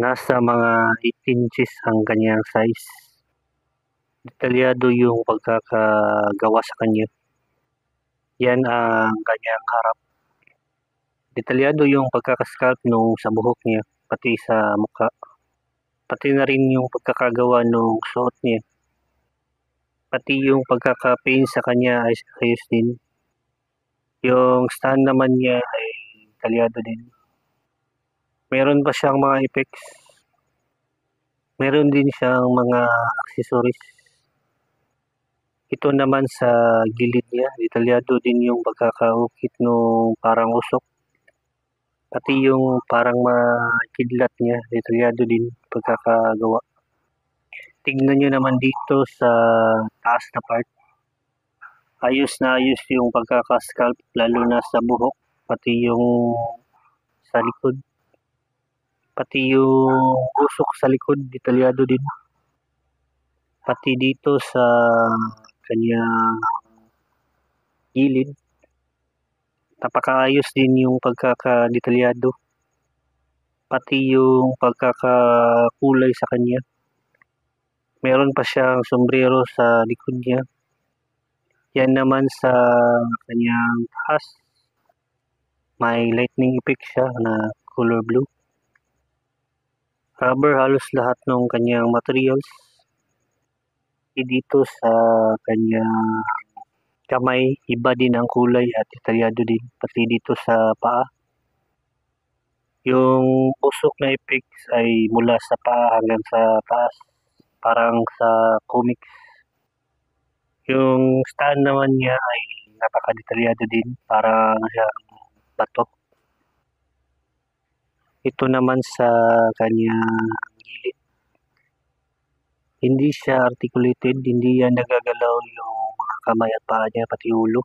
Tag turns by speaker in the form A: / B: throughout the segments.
A: Nasa mga 8 inches ang kanyang size. Detalyado yung pagkakagawa sa kanya. Yan ang kanyang harap. Detalyado yung pagkakasculpt nung sa buhok niya, pati sa mukha. Pati na rin yung pagkakagawa nung suot niya. Pati yung pagkaka-paint sa kanya ay ayos din. Yung stand naman niya ay detalyado din. Meron pa siyang mga effects. Meron din siyang mga accessories. Ito naman sa gilid niya, detalyado din yung pagkakaukit nung parang usok. Pati yung parang makidlat niya, detalyado din pagkakagawa. Tignan nyo naman dito sa taas na part. Ayos na ayos yung pagkakasculpt, lalo na sa buhok, pati yung sa likod. Pati yung usok sa likod, detalyado din. Pati dito sa kanyang gilid, napakaayos din yung pagkakadetalyado. Pati yung pagkakakulay sa kanya. Meron pa siyang sombrero sa likod niya. Yan naman sa kanyang taas. May lightning effect siya na color blue. Rubber halos lahat ng kanyang materials. Dito sa kanyang kamay, iba din ang kulay at detalyado din. Pati dito sa paa. Yung usok na effects ay mula sa paa hanggang sa taas. Parang sa comics. Yung stand naman niya ay napaka-detalyado din. Parang siyang bato. Ito naman sa kanyang gilid. Hindi siya articulated. Hindi yan nagagalaw yung mga kamay at paa niya, pati ulo.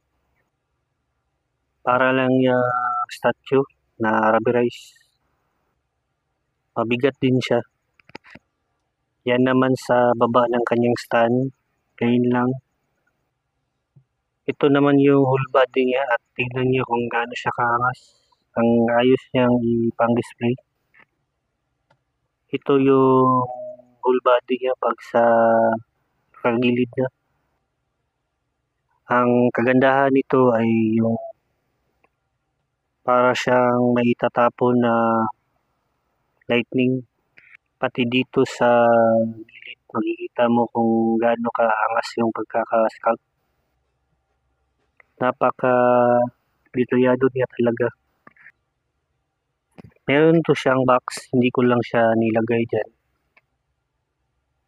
A: Para lang yung statue na rubberized. Mabigat din siya. Yan naman sa baba ng kanyang stand. Ganyan lang. Ito naman yung whole body niya at tignan niyo kung gaano siya kaangas. Ang ayos niyang ipang-display. Ito yung whole body niya pag sa kagilid niya. Ang kagandahan nito ay yung para siyang may itatapon na lightning. Pati dito sa gilid, makikita mo kung gaano kaangas yung pagkakasculpt. Napaka-detalyado niya talaga. Meron to siyang box, hindi ko lang siya nilagay dyan.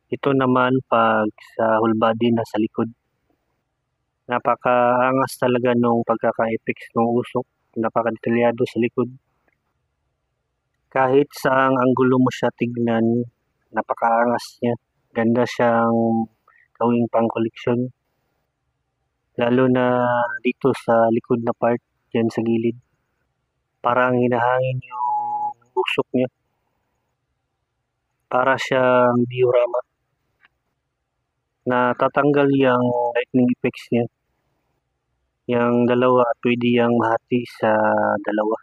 A: Ito naman pag sa whole body na sa likod. Napakaangas talaga nung pagkaka-effects ng usok. Napaka-detalyado sa likod. Kahit saang anggulo mo siya tignan, napakaangas niya. Ganda siyang gawing pang koleksyon. Lalo na dito sa likod na part, dyan sa gilid. Parang hinahangin yung usok niya. Para siyang diorama. Natatanggal yung lightning effects niya. Yung dalawa, pwede yung mahati sa dalawa.